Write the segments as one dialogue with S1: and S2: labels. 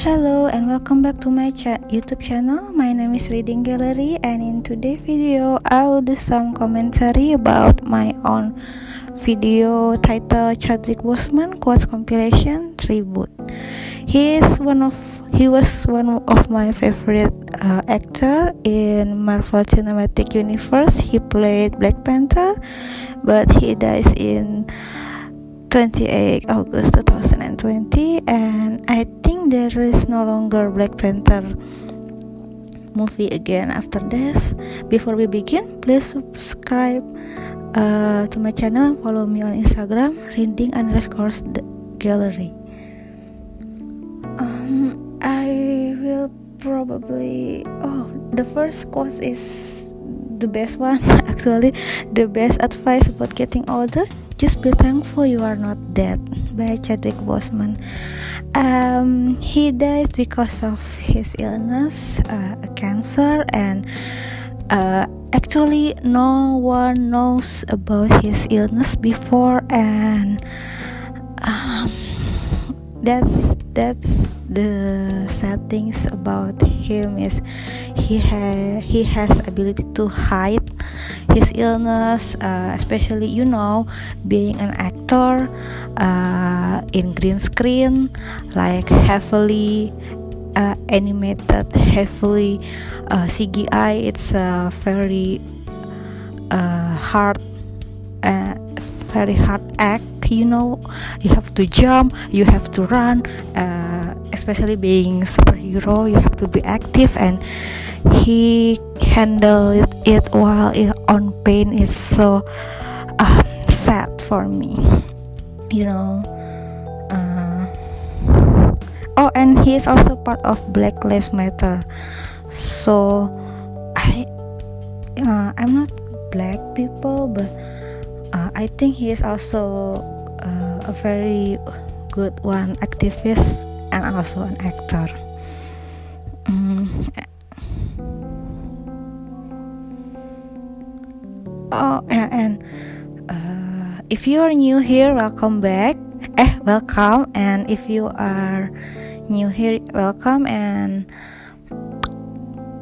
S1: Hello and welcome back to my YouTube channel. My name is Reading Gallery, and in today's video I will do some commentary about my own video titled Chadwick Boseman Quotes Compilation Tribute. He was one of my favorite actor in Marvel Cinematic Universe. He played Black Panther, but he dies in 28 August 2020, and I think there is no longer Black Panther movie again after this. Before we begin, please subscribe to my channel and follow me on Instagram reading_gallery. I will probably the first quote is the best one. Actually, the best advice about getting older: just be thankful you are not dead, by Chadwick Boseman. He died because of his illness, cancer, and actually no one knows about his illness before, and that's the sad things about him is he has ability to hide his illness, especially being an actor in green screen, like heavily animated, heavily CGI. It's a very hard act. You have to jump, you have to run, especially being superhero, you have to be active, and he handled it while on pain. It's so sad for me, and he is also part of Black Lives Matter. So I'm not black people, but I think he is also a very good one activist and also an actor. If you are new here, welcome back. Welcome. And if you are new here, welcome. And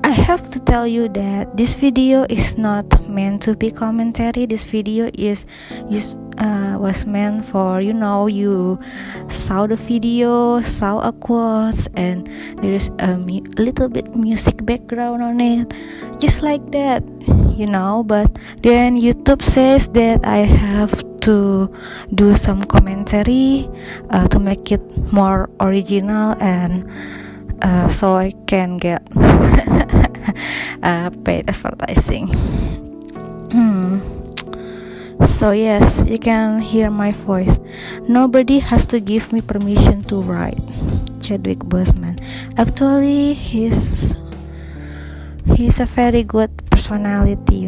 S1: I have to tell you that this video is not meant to be commentary. This video was meant for you saw the video, saw a quote, and there is a little bit music background on it, just like that, But then YouTube says that I have to do some commentary to make it more original, and so I can get paid advertising. So yes, you can hear my voice. Nobody has to give me permission to write. Chadwick Boseman. Actually, he's a very good personality.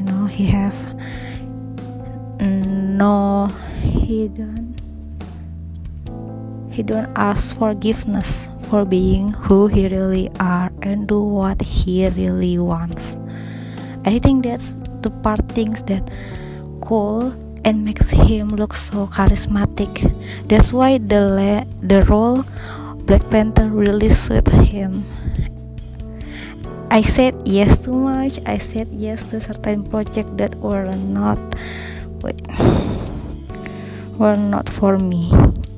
S1: He don't ask forgiveness for being who he really are and do what he really wants. I think that's the part things that cool and makes him look so charismatic. That's why the role Black Panther really suit him. I said yes too much. I said yes to certain project that were not for me.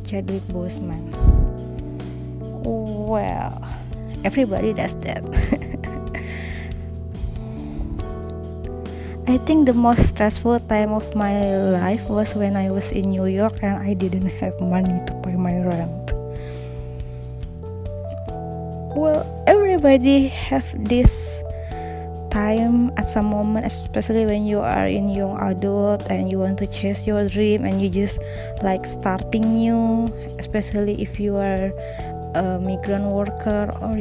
S1: Chadwick Boseman. Well, everybody does that. I think the most stressful time of my life was when I was in New York and I didn't have money to pay my rent. Well, everybody have this time at some moment, especially when you are in young adult and you want to chase your dream and you just like starting new, especially if you are a migrant worker or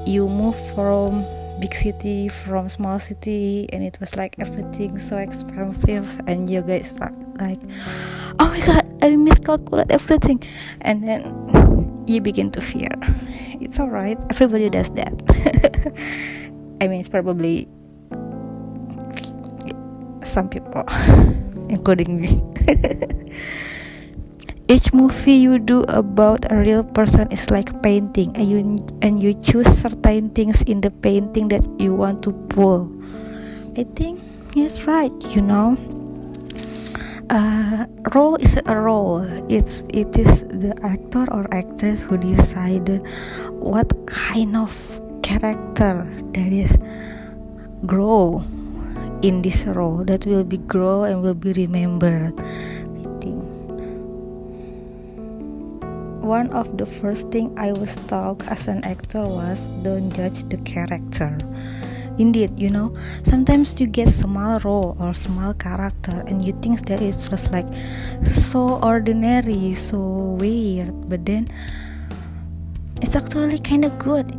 S1: you move from big city from small city, and it was like everything so expensive, and you guys start like, oh my god, I miscalculate everything, and then you begin to fear. It's alright, everybody does that. I mean, it's probably some people including me. each movie you do about a real person is like painting, and you choose certain things in the painting that you want to pull. I think he's right, role is a role. It is the actor or actress who decided what kind of character that is grow in this role, that will be grow and will be remembered. I think one of the first thing I was taught as an actor was don't judge the character. Indeed, sometimes you get small role or small character and you think that it's just like so ordinary, so weird, but then it's actually kind of good,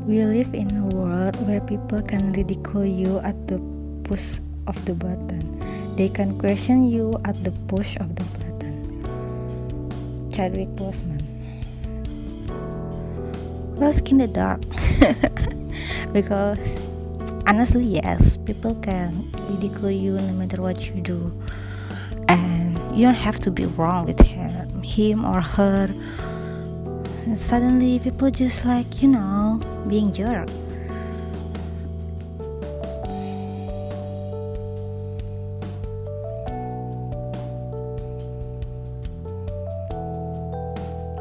S1: We live in a world where people can ridicule you at the push of the button. They can question you at the push of the button. Chadwick Boseman was kinda dark because honestly, yes, people can ridicule you no matter what you do, and you don't have to be wrong with him or her. And suddenly people just like, being jerk.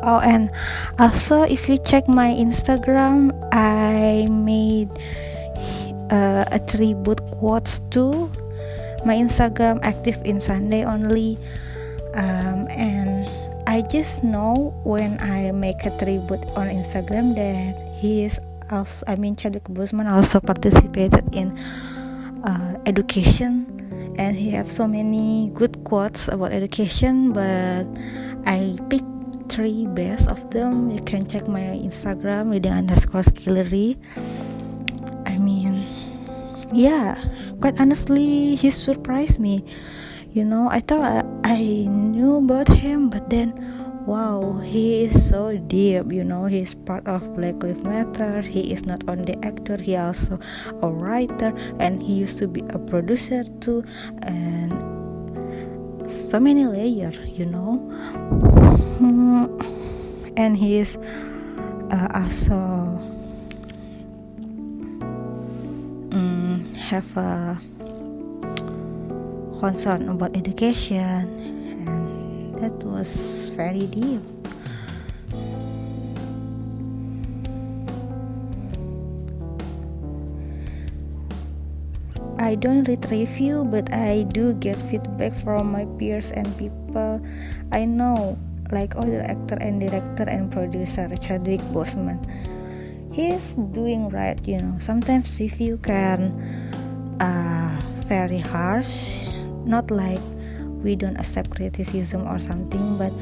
S1: Oh, and also if you check my Instagram, I made a tribute quotes to my Instagram, active in Sunday only, and I just know when I make a tribute on Instagram that he is also, Chadwick Boseman also participated in education, and he have so many good quotes about education, but I picked 3 best of them. You can check my Instagram, reading_skillery. Quite honestly, he surprised me. I thought I knew about him, but then wow, he is so deep. He is part of Black Lives Matter. He is not only actor, he also a writer, and he used to be a producer too, and so many layers, and he is also have a concern about education, and that was very deep. I don't read review, but I do get feedback from my peers and people I know, like other actor and director and producer Chadwick Boseman. He is doing right, Sometimes review can very harsh, not like we don't accept criticism or something, but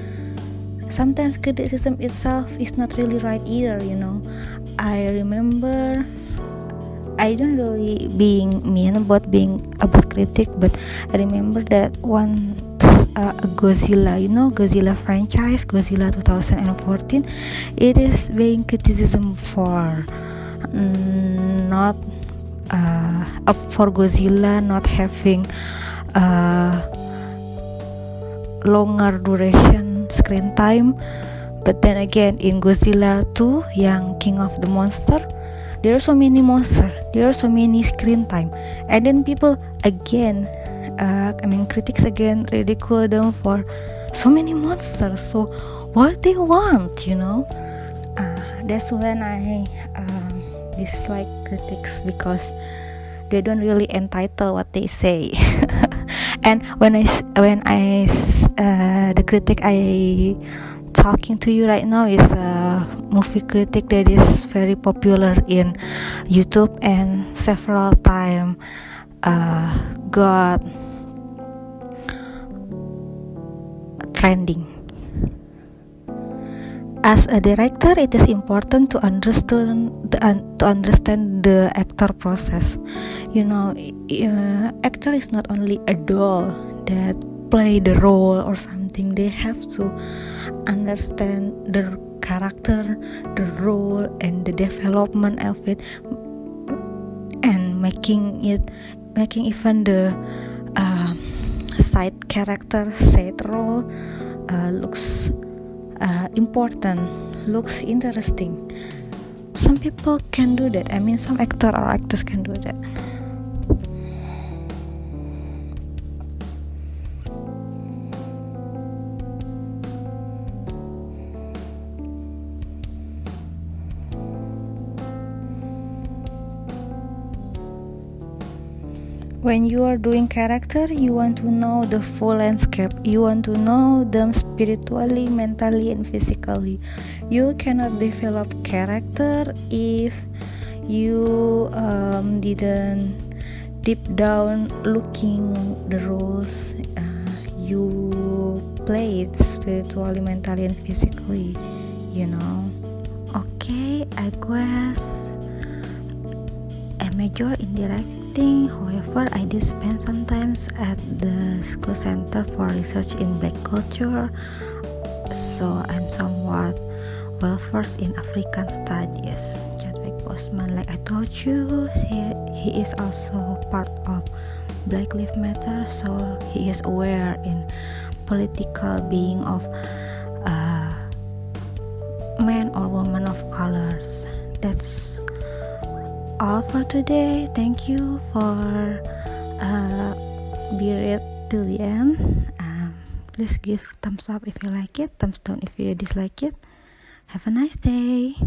S1: sometimes criticism itself is not really right either, I remember, I don't really being mean about critic, but I remember that once Godzilla, Godzilla franchise, Godzilla 2014, it is being criticism for not for Godzilla not having longer duration screen time. But then again, in Godzilla 2 yang King of the Monster, there are so many monsters, there are so many screen time, and then people again critics again ridicule them for so many monsters. So what they want, that's when I dislike critics, because they don't really entitle what they say. And when the critic I talking to you right now is a movie critic that is very popular in YouTube and several time got trending. As a director, it is important to understand the actor process. Actor is not only a doll that play the role or something. They have to understand the character, the role, and the development of it, and making making even the side character, side role looks important, looks interesting. Some people can do that. I mean, some actor or actress can do that. When you are doing character, you want to know the full landscape. You want to know them spiritually, mentally, and physically. You cannot develop character if you didn't deep down looking the roles you played spiritually, mentally, and physically. Okay, I guess I major in directing. However, I did spend some time at the School Center for Research in Black Culture, so I'm somewhat well versed in African studies. Chadwick Boseman, like I told you, he is also part of Black Lives Matter, so he is aware in political being of man or woman of colors. That's all for today. Thank you for be read till the end. Please give thumbs up if you like it, thumbs down if you dislike it. Have a nice day.